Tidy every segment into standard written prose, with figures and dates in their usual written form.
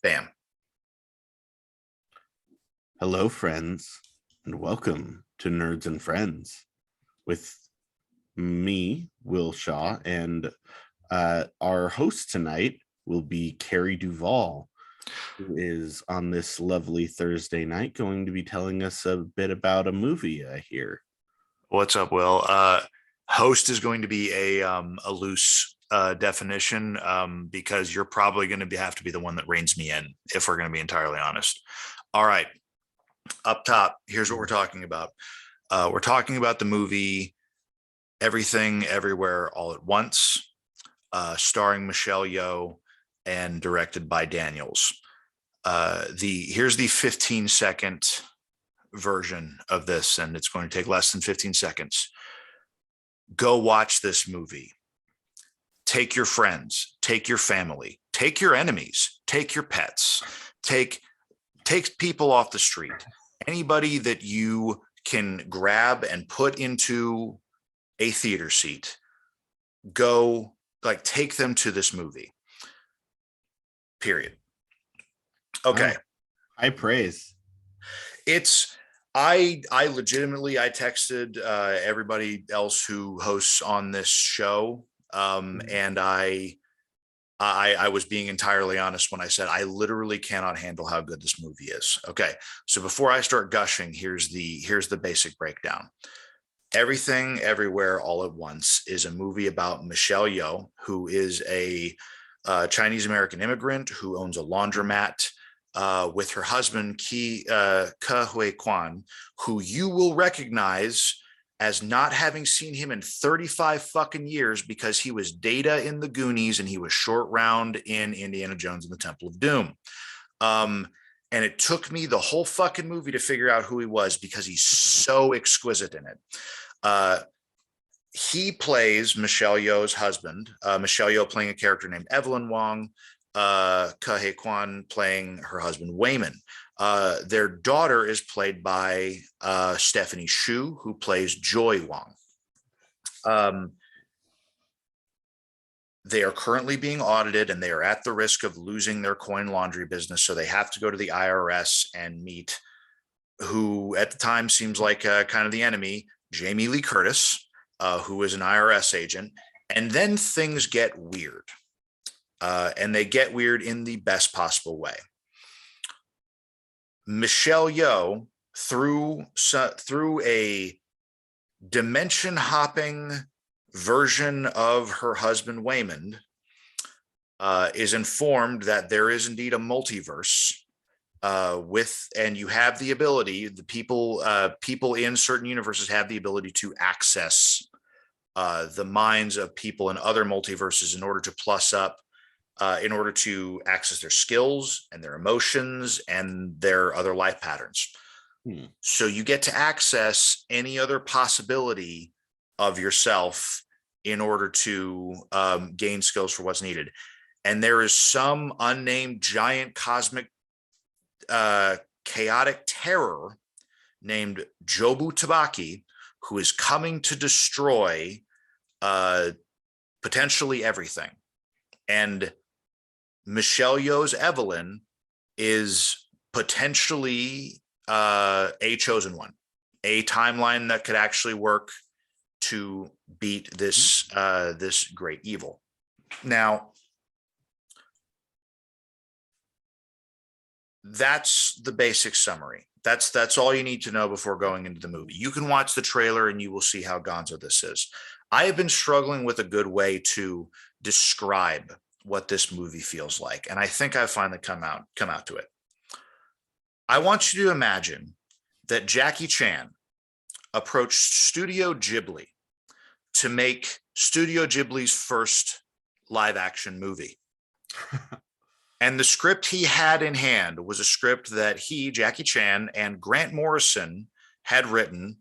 Bam. Hello, friends, and welcome to Nerds and Friends with me, Will Shaw, and our host tonight will be Carey DuVal, who is on this lovely Thursday night going to be telling us a bit about a movie, I hear. What's up, Will? Host is going to be a loose definition because you're probably going to have to be the one that reins me in, if we're going to be entirely honest. All right. Up top, here's what we're talking about. We're talking about the movie Everything Everywhere All at Once, starring Michelle Yeoh and directed by Daniels. Here's the 15-second version of this, and it's going to take less than 15 seconds. Go watch this movie. Take your friends, take your family, take your enemies, take your pets, take people off the street, anybody that you can grab and put into a theater seat. Go, take them to this movie. Period. Okay. Oh, high praise. I legitimately, I texted everybody else who hosts on this show, and I was being entirely honest when I said I literally cannot handle how good this movie is. Okay, so before I start gushing, here's the basic breakdown. Everything Everywhere All at Once is a movie about Michelle Yeoh, who is a Chinese American immigrant who owns a laundromat with her husband, Ke Hui Kwan, who you will recognize as not having seen him in 35 fucking years because he was Data in the Goonies and he was Short Round in Indiana Jones and the Temple of Doom. And it took me the whole fucking movie to figure out who he was because he's so exquisite in it. He plays Michelle Yeoh's husband, Michelle Yeoh playing a character named Evelyn Wong, Ke Hui Kwan playing her husband, Wayman. Their daughter is played by Stephanie Hsu, who plays Joy Wong. They are currently being audited and they are at the risk of losing their coin laundry business. So they have to go to the IRS and meet who at the time seems like kind of the enemy, Jamie Lee Curtis, who is an IRS agent. And then things get weird. And they get weird in the best possible way. Michelle Yeoh, through a dimension hopping version of her husband Wayman, is informed that there is indeed a multiverse and you have the ability, the people in certain universes have the ability to access the minds of people in other multiverses in order to plus up, in order to access their skills and their emotions and their other life patterns. So you get to access any other possibility of yourself in order to gain skills for what's needed. And there is some unnamed giant cosmic chaotic terror named Jobu Tabaki, who is coming to destroy potentially everything. And Michelle Yeoh's Evelyn is potentially a chosen one, a timeline that could actually work to beat this this great evil. Now, that's the basic summary. That's all you need to know before going into the movie. You can watch the trailer and you will see how gonzo this is. I have been struggling with a good way to describe what this movie feels like, and I think I've finally come out to it. I want you to imagine that Jackie Chan approached Studio Ghibli to make Studio Ghibli's first live action movie. And the script he had in hand was a script that he, Jackie Chan, and Grant Morrison had written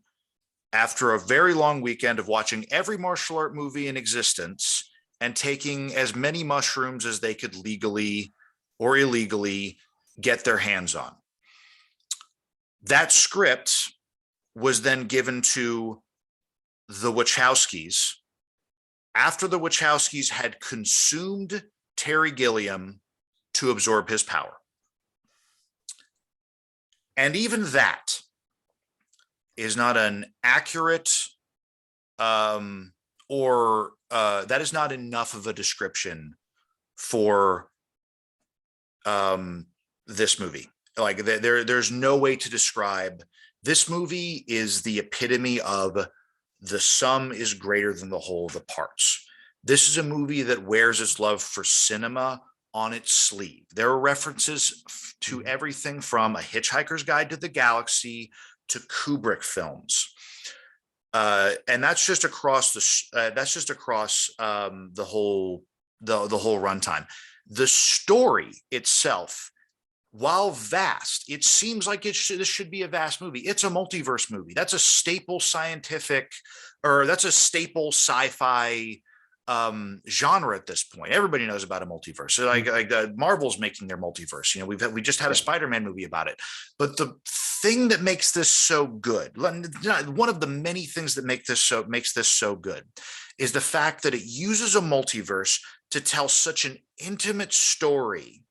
after a very long weekend of watching every martial art movie in existence and taking as many mushrooms as they could legally or illegally get their hands on. That script was then given to the Wachowskis after the Wachowskis had consumed Terry Gilliam to absorb his power. And even that is not an accurate or that is not enough of a description for this movie. Like there's no way to describe. This movie is the epitome of the sum is greater than the whole of the parts. This is a movie that wears its love for cinema on its sleeve. There are references to everything from A Hitchhiker's Guide to the Galaxy to Kubrick films. And that's just across the whole runtime. The story itself, while vast, it seems like this should be a vast movie. It's a multiverse movie. That's a staple scientific, or that's a staple sci-fi genre at this point. Everybody knows about a multiverse. So like Marvel's making their multiverse. You know, we just had a Spider-Man movie about it. But the thing that makes this so good, one of the many things that makes this so good, is the fact that it uses a multiverse to tell such an intimate story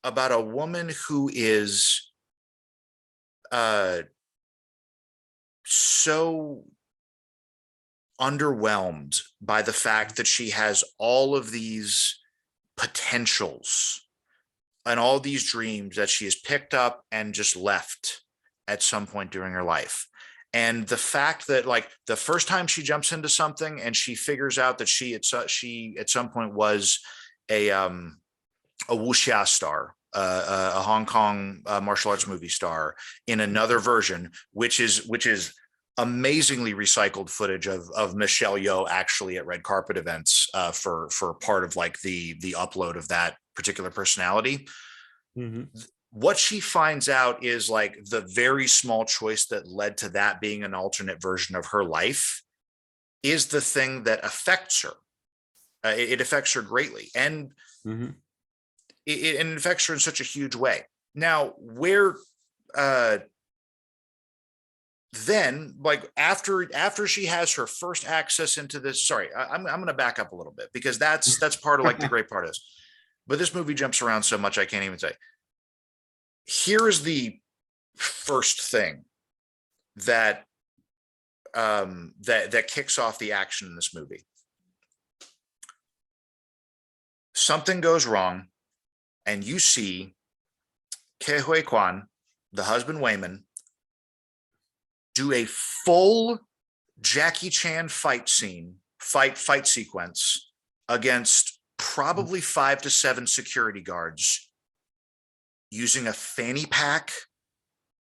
about a woman who is so underwhelmed by the fact that she has all of these potentials and all these dreams that she has picked up and just left at some point during her life. And the fact that, like, the first time she jumps into something and she figures out that she at some point was a wuxia star, a Hong Kong martial arts movie star in another version, which is amazingly recycled footage of Michelle Yeoh actually at red carpet events for part of like the upload of that particular personality. Mm-hmm. What she finds out is like the very small choice that led to that being an alternate version of her life is the thing that affects her. It affects her greatly. And mm-hmm. it affects her in such a huge way. Now, where then, like after she has her first access into this, sorry, I'm going to back up a little bit because that's part of like the great part is, but this movie jumps around so much I can't even say. Here is the first thing that that kicks off the action in this movie. Something goes wrong, and you see Ke Huy Quan, the husband Wayman, do a full Jackie Chan fight sequence against probably 5 to 7 security guards using a fanny pack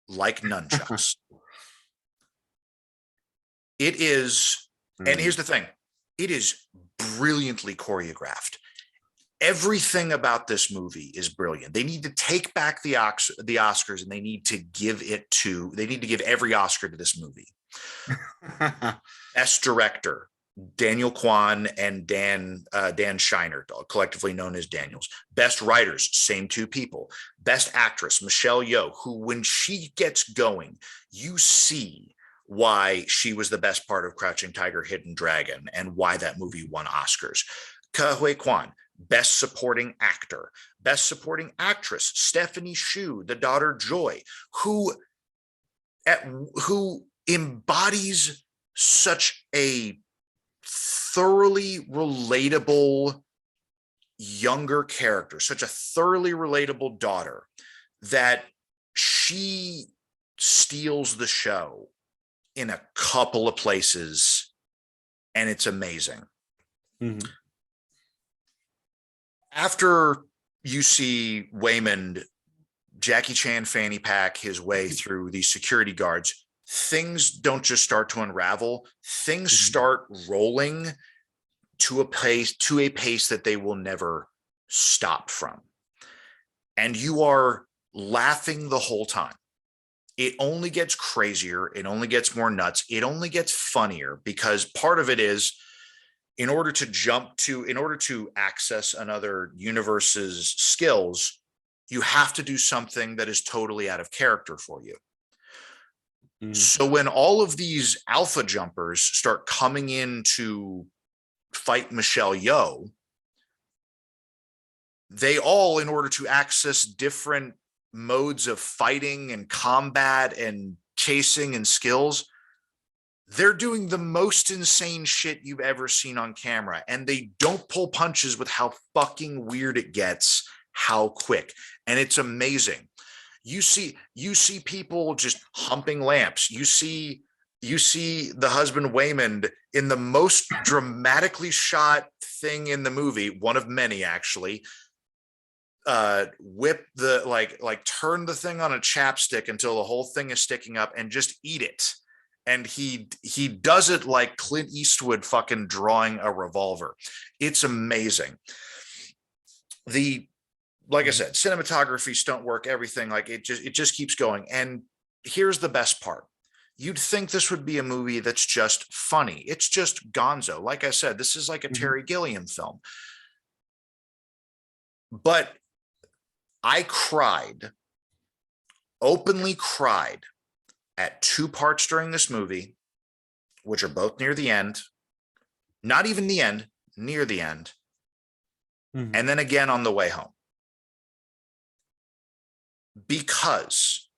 like nunchucks. It is, and here's the thing, it is brilliantly choreographed. Everything about this movie is brilliant. They need to take back the Oscars and they need to give every Oscar to this movie. Best director, Daniel Kwan and Dan Shiner, collectively known as Daniels. Best writers, same two people. Best actress, Michelle Yeoh, who when she gets going, you see why she was the best part of Crouching Tiger, Hidden Dragon and why that movie won Oscars. Ke Huy Quan, Best Supporting Actor. Best Supporting Actress, Stephanie Hsu, the daughter Joy, who embodies such a thoroughly relatable younger character, such a thoroughly relatable daughter, that she steals the show in a couple of places, and it's amazing. Mm-hmm. After you see Wayman Jackie Chan fanny pack his way through these security guards, things don't just start to unravel. Things start rolling to a pace that they will never stop from. And you are laughing the whole time. It only gets crazier. It only gets more nuts. It only gets funnier because part of it is, in order to access another universe's skills, you have to do something that is totally out of character for you. So when all of these alpha jumpers start coming in to fight Michelle Yeoh, they all, in order to access different modes of fighting and combat and chasing and skills, they're doing the most insane shit you've ever seen on camera. And they don't pull punches with how fucking weird it gets, how quick. And it's amazing. You see people just humping lamps. You see the husband Waymond in the most dramatically shot thing in the movie, one of many actually, whip the like turn the thing on a chapstick until the whole thing is sticking up and just eat it. And he does it like Clint Eastwood fucking drawing a revolver. It's amazing. Like I said, cinematography, stunt work, everything, like it just keeps going. And here's the best part. You'd think this would be a movie that's just funny. It's just gonzo. Like I said, this is like a Terry Gilliam film. But I openly cried at 2 parts during this movie, which are both near the end, not even the end, near the end, and then again on the way home. Because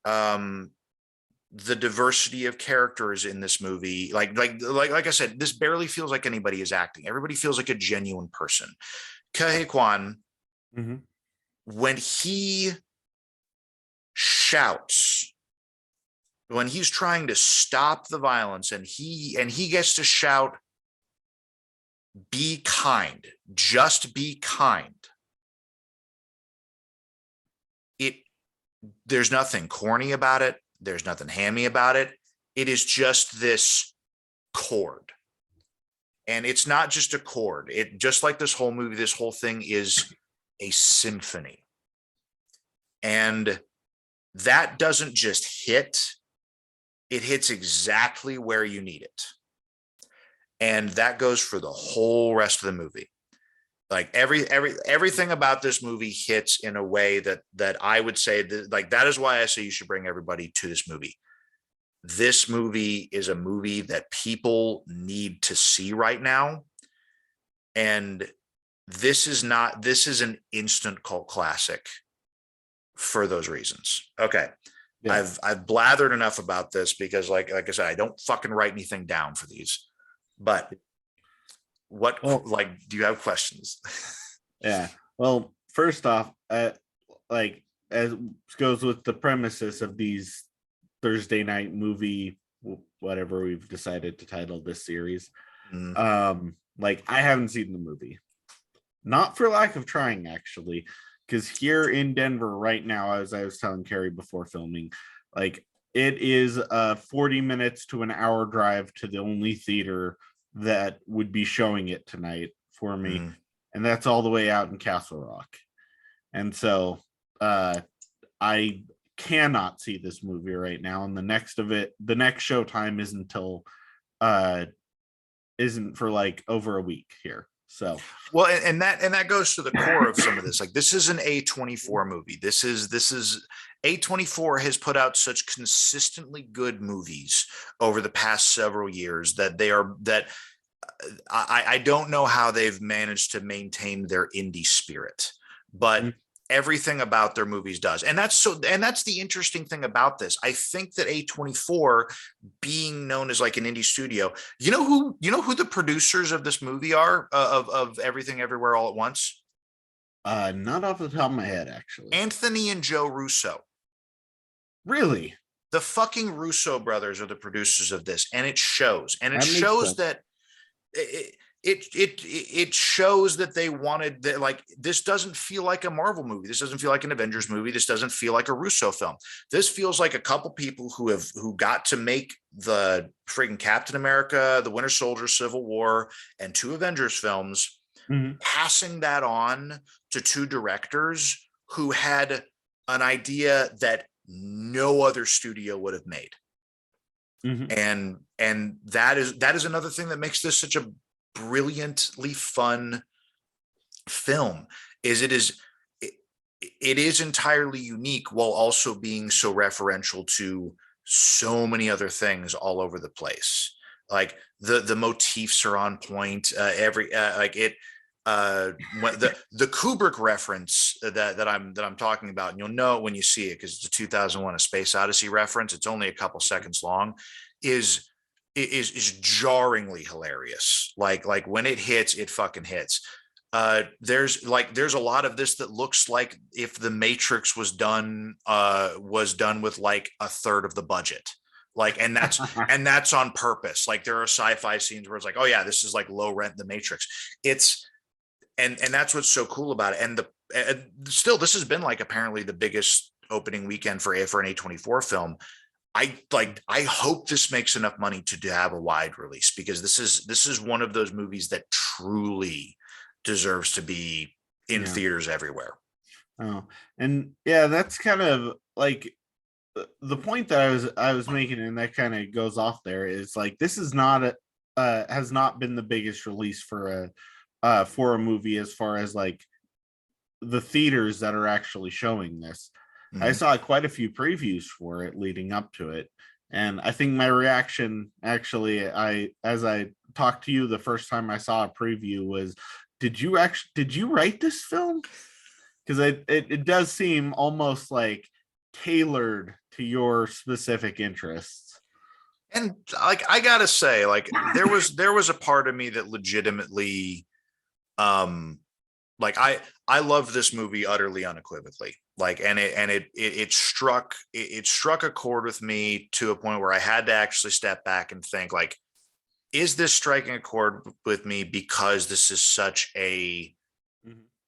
the diversity of characters in this movie, like I said, this barely feels like anybody is acting. Everybody feels like a genuine person. Ke Huy Quan, when he shouts, when he's trying to stop the violence, and he gets to shout, "Be kind, just be kind." There's nothing corny about it. There's nothing hammy about it. It is just this chord. And it's not just a chord. It just like this whole movie, this whole thing is a symphony. And that doesn't just hit, it hits exactly where you need it. And that goes for the whole rest of the movie. Like everything about this movie hits in a way that I would say that, like, that is why I say you should bring everybody to this movie. This movie is a movie that people need to see right now. And this is an instant cult classic for those reasons. Okay. Yeah. I've blathered enough about this because like I said, I don't fucking write anything down for these, but do you have questions? Yeah. Well, first off, like as goes with the premises of these Thursday night movie, whatever we've decided to title this series. Like I haven't seen the movie, not for lack of trying, actually, because here in Denver right now, as I was telling Carey before filming, like it is a 40 minutes to an hour drive to the only theater that would be showing it tonight for me. And that's all the way out in Castle Rock. And so I cannot see this movie right now. And the next showtime isn't for like over a week here. So well, and that goes to the core of some of this. Like this is an A24 movie. This is A24 has put out such consistently good movies over the past several years that I don't know how they've managed to maintain their indie spirit, but everything about their movies does. And that's the interesting thing about this. I think that A24 being known as like an indie studio, you know who the producers of this movie are, of Everything Everywhere All at Once? Not off the top of my head, actually. Anthony and Joe Russo. Really? The fucking Russo brothers are the producers of this, and it shows. And it shows that it shows that they wanted that. Like, this doesn't feel like a Marvel movie. This doesn't feel like an Avengers movie. This doesn't feel like a Russo film. This feels like a couple people who got to make the friggin' Captain America, the Winter Soldier, Civil War, and 2 Avengers films, passing that on to 2 directors who had an idea that no other studio would have made. And that is another thing that makes this such a brilliantly fun film. It is entirely unique while also being so referential to so many other things all over the place. Like the motifs are on point. when the Kubrick reference that I'm talking about, and you'll know it when you see it because it's a 2001: A Space Odyssey reference. It's only a couple seconds long. Is jarringly hilarious. Like when it hits, it fucking hits. There's a lot of this that looks like if the Matrix was done with like a third of the budget. Like, and that's on purpose. Like there are sci-fi scenes where it's like, oh yeah, this is like low rent The Matrix. It's and that's what's so cool about it. And still, this has been like apparently the biggest opening weekend for an A24 film. I hope this makes enough money to have a wide release, because this is one of those movies that truly deserves to be in theaters everywhere. Oh, and yeah, that's kind of like the point that I was making, and that kind of goes off there, is like this is not has not been the biggest release for a movie as far as like the theaters that are actually showing this. Mm-hmm. I saw quite a few previews for it leading up to it, and I think my reaction, actually, as I talked to you the first time I saw a preview, was, did you write this film? Because it does seem almost like tailored to your specific interests. And like I gotta say, like there was a part of me that legitimately like I love this movie utterly unequivocally. Like, and it struck a chord with me to a point where I had to actually step back and think, like, is this striking a chord with me because this is such a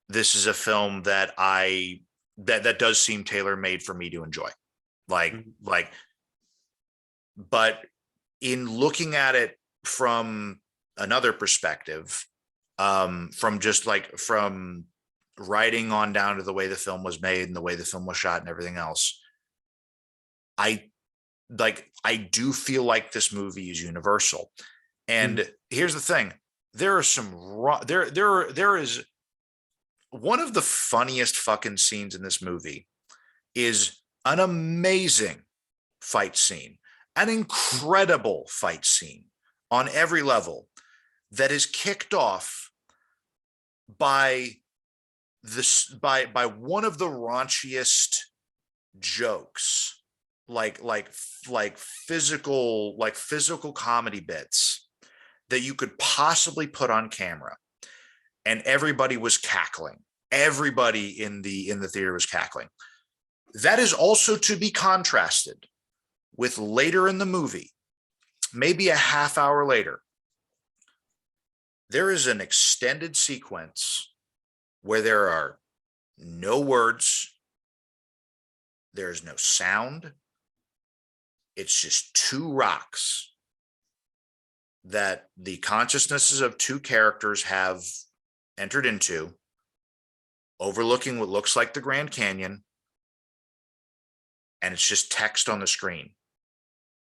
this is a film that that does seem tailor-made for me to enjoy. Like, but in looking at it from another perspective, from writing on down to the way the film was made and the way the film was shot and everything else, I do feel like this movie is universal. And here's the thing: there is one of the funniest fucking scenes in this movie is an amazing fight scene, an incredible fight scene on every level, that is kicked off by one of the raunchiest jokes, like physical comedy bits that you could possibly put on camera, and everybody was cackling. Everybody in the theater was cackling. That is also to be contrasted with later in the movie, maybe a half hour later. There is an extended sequence where there are no words, there's no sound. It's just two rocks that the consciousnesses of two characters have entered into, overlooking what looks like the Grand Canyon. And it's just text on the screen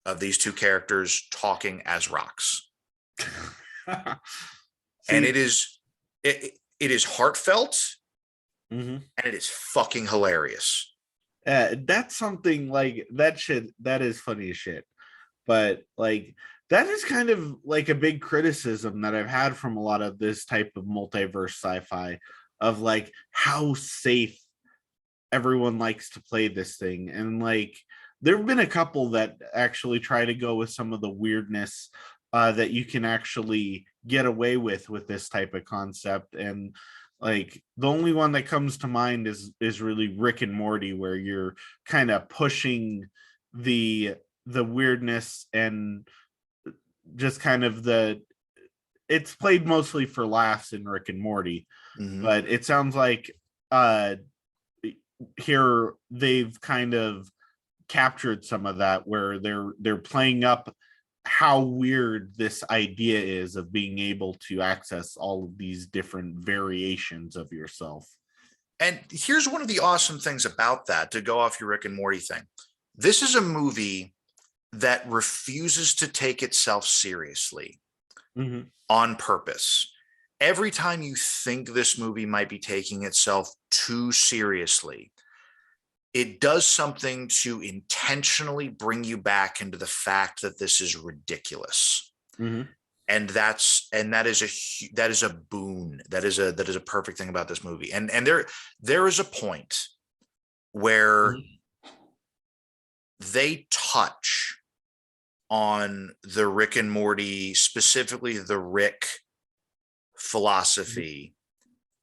of these two characters talking as rocks. And it is heartfelt, and it is fucking hilarious. That's something like that is funny as shit. But like, that is kind of like a big criticism that I've had from a lot of this type of multiverse sci-fi, of like how safe everyone likes to play this thing. And like, there have been a couple that actually try to go with some of the weirdness that you can actually get away with this type of concept. And like, the only one that comes to mind is really Rick and Morty, where you're kind of pushing the weirdness, and just kind of it's played mostly for laughs in Rick and Morty. But it sounds like here they've kind of captured some of that, where they're playing up how weird this idea is of being able to access all of these different variations of yourself. And here's one of the awesome things about that, to go off your Rick and Morty thing. This is a movie that refuses to take itself seriously on purpose. Every time you think this movie might be taking itself too seriously, it does something to intentionally bring you back into the fact that this is ridiculous. And that is a boon. That is a perfect thing about this movie. And there is a point where they touch on the Rick and Morty, specifically the Rick philosophy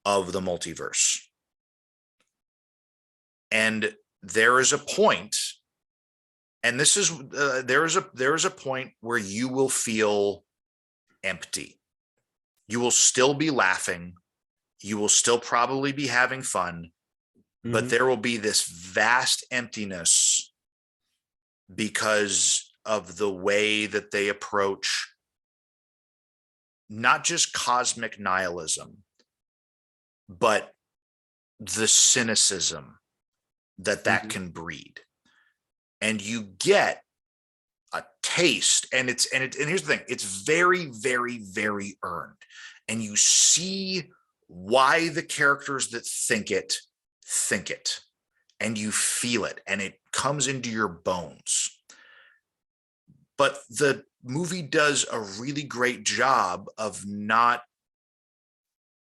of the multiverse. And there is a point, and this is there is a point where you will feel empty. You will still be laughing. You will still probably be having fun, but there will be this vast emptiness because of the way that they approach not just cosmic nihilism, but the cynicism that can breed. And you get a taste, and here's the thing, it's very, very, very earned. And you see why the characters that think it, and you feel it, and it comes into your bones. But the movie does a really great job of not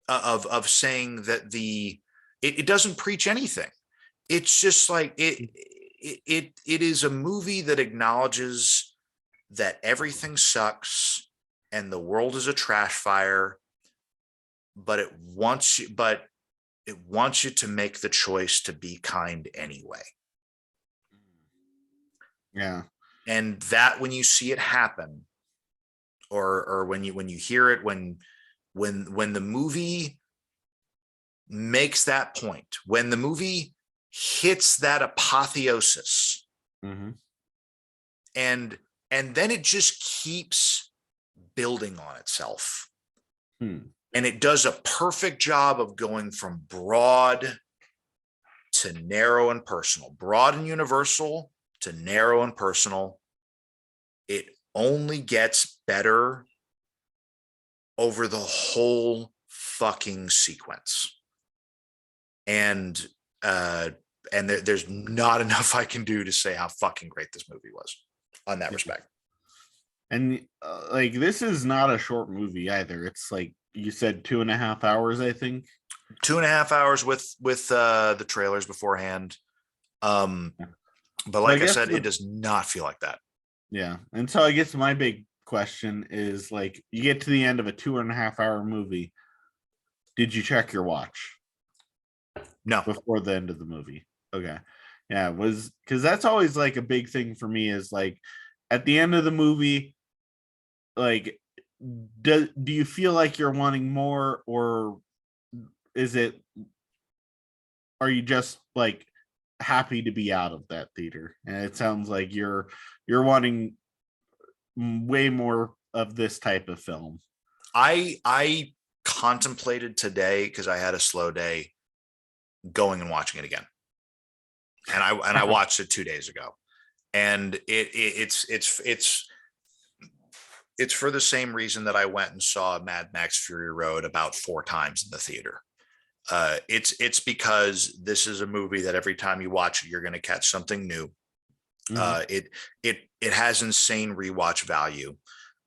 of saying that it doesn't preach anything. It's just like it is a movie that acknowledges that everything sucks and the world is a trash fire, but it wants you to make the choice to be kind anyway. Yeah. And that, when you see it happen, or when you hear it, when the movie makes that point, when the movie hits that apotheosis, and then it just keeps building on itself. And it does a perfect job of going from broad to narrow and personal, broad and universal to narrow and personal. It only gets better over the whole fucking sequence. And there's not enough I can do to say how fucking great this movie was on that respect. And like, this is not a short movie either. It's like you said, 2.5 hours, I think. 2.5 hours with the trailers beforehand. But like I said, it does not feel like that. Yeah. And so I guess my big question is, like, you get to the end of a 2.5 hour movie. Did you check your watch? No. Before the end of the movie. Okay. Yeah, it was, because that's always like a big thing for me, is like at the end of the movie, like, do you feel like you're wanting more, or are you just like happy to be out of that theater? And it sounds like you're wanting way more of this type of film. I contemplated today, because I had a slow day, going and watching it again. And I watched it 2 days ago. And it's for the same reason that I went and saw Mad Max Fury Road about 4 times in the theater. It's because this is a movie that every time you watch it, you're going to catch something new. It has insane rewatch value.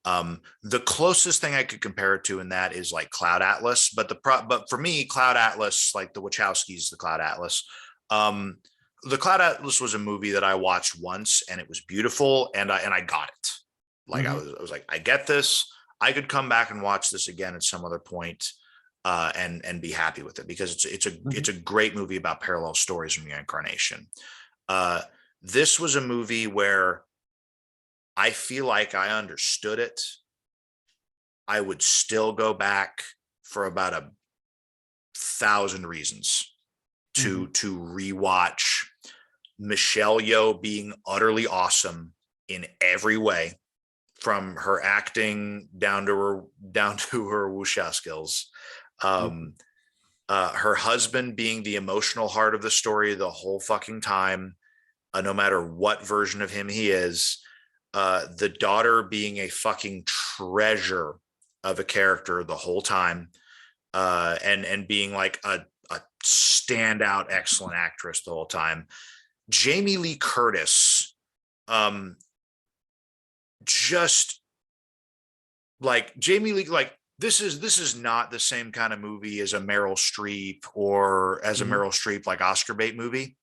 The closest thing I could compare it to in that is like Cloud Atlas, but for me, Cloud Atlas, like the Wachowskis, the Cloud Atlas. The Cloud Atlas was a movie that I watched once, and it was beautiful, and I got it. Like, I was like, I get this. I could come back and watch this again at some other point, and be happy with it, because it's a great movie about parallel stories from reincarnation. This was a movie where I feel like I understood it. I would still go back for about 1,000 reasons to rewatch Michelle Yeoh being utterly awesome in every way, from her acting down to her wuxia skills. Her husband being the emotional heart of the story the whole fucking time, no matter what version of him he is. The daughter being a fucking treasure of a character the whole time, and being like a standout excellent actress the whole time. Jamie Lee Curtis, just like Jamie Lee, like this is not the same kind of movie as a Meryl Streep or as a Mhm. Meryl Streep like Oscar bait movie.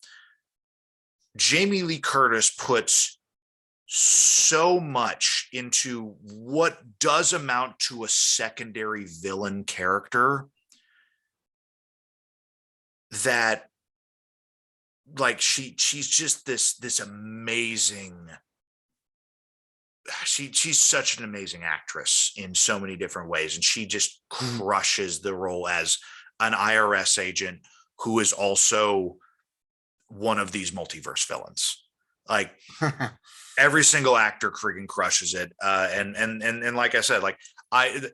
Jamie Lee Curtis puts so much into what does amount to a secondary villain character that like she's just this amazing she's such an amazing actress in so many different ways, and she just Mhm. crushes the role as an IRS agent who is also one of these multiverse villains. Like every single actor friggin' crushes it. And like I said, like I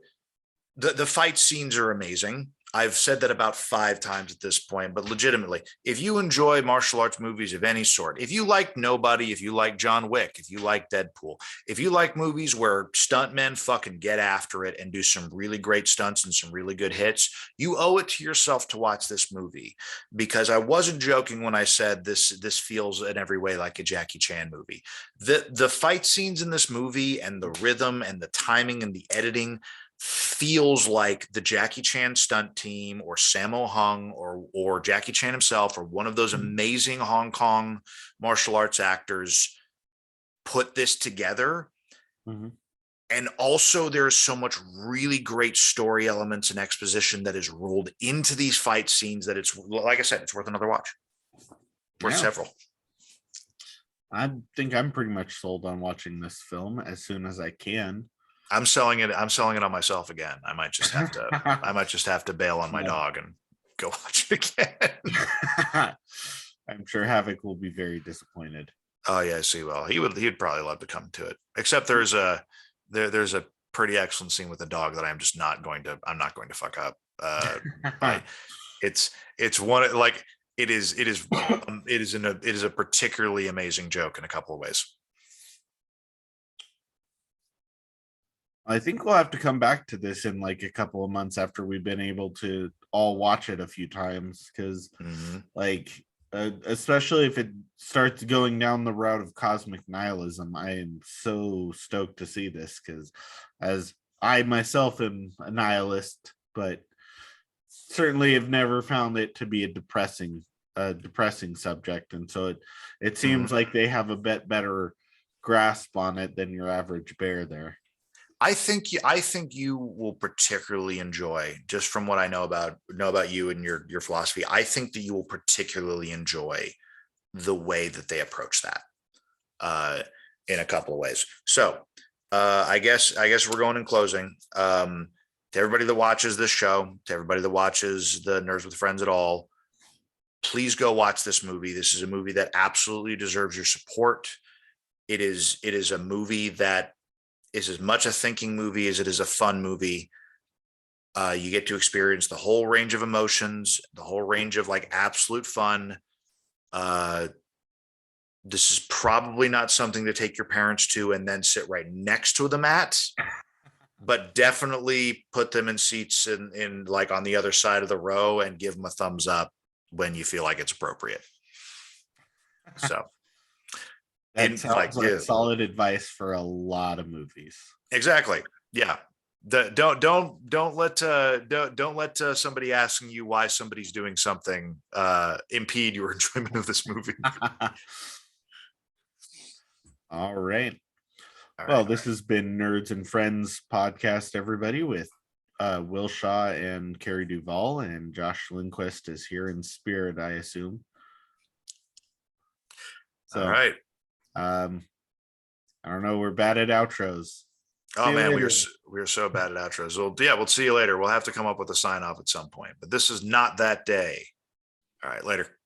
the fight scenes are amazing. I've said that about 5 times at this point, but legitimately, if you enjoy martial arts movies of any sort, if you like Nobody, if you like John Wick, if you like Deadpool, if you like movies where stuntmen fucking get after it and do some really great stunts and some really good hits, you owe it to yourself to watch this movie. Because I wasn't joking when I said this feels in every way like a Jackie Chan movie. The fight scenes in this movie and the rhythm and the timing and the editing feels like the Jackie Chan stunt team or Sammo Hung or Jackie Chan himself or one of those amazing Hong Kong martial arts actors put this together. Mhm. And also there's so much really great story elements and exposition that is rolled into these fight scenes that it's, like I said, it's worth another watch. Worth Yeah. several. I think I'm pretty much sold on watching this film as soon as I can. I'm selling it on myself again. I might just have to bail on my Yeah. dog and go watch it again. I'm sure Havoc will be very disappointed. Oh yeah, see, well, he'd probably love to come to it. Except there's a pretty excellent scene with the dog that I'm not going to fuck up. But it's one like it is a particularly amazing joke in a couple of ways. I think we'll have to come back to this in like a couple of months after we've been able to all watch it a few times, because like especially if it starts going down the route of cosmic nihilism, I am so stoked to see this, because as I myself am a nihilist, but certainly have never found it to be a depressing subject, and so it seems like they have a bit better grasp on it than your average bear there. I think you will particularly enjoy, just from what I know about you and your philosophy. I think that you will particularly enjoy the way that they approach that in a couple of ways. So I guess we're going in closing. To everybody that watches this show, to everybody that watches the Nerds with Friends at all, please go watch this movie. This is a movie that absolutely deserves your support. It is a movie that is as much a thinking movie as it is a fun movie. You get to experience the whole range of emotions, the whole range of like absolute fun. This is probably not something to take your parents to and then sit right next to them at, but definitely put them in seats in like on the other side of the row and give them a thumbs up when you feel like it's appropriate. So That sounds like yeah, solid advice for a lot of movies. exactly. Yeah. Don't let somebody asking you why somebody's doing something impede your enjoyment of this movie. All right. All Well, right. this has been Nerds and Friends podcast, everybody, with Will Shaw and Carey DuVal, and Josh Lindquist is here in spirit, I assume. So, all right. I don't know. We're bad at outros. Oh man, we are so bad at outros. Well, yeah, we'll see you later. We'll have to come up with a sign off at some point, but this is not that day. All right, later.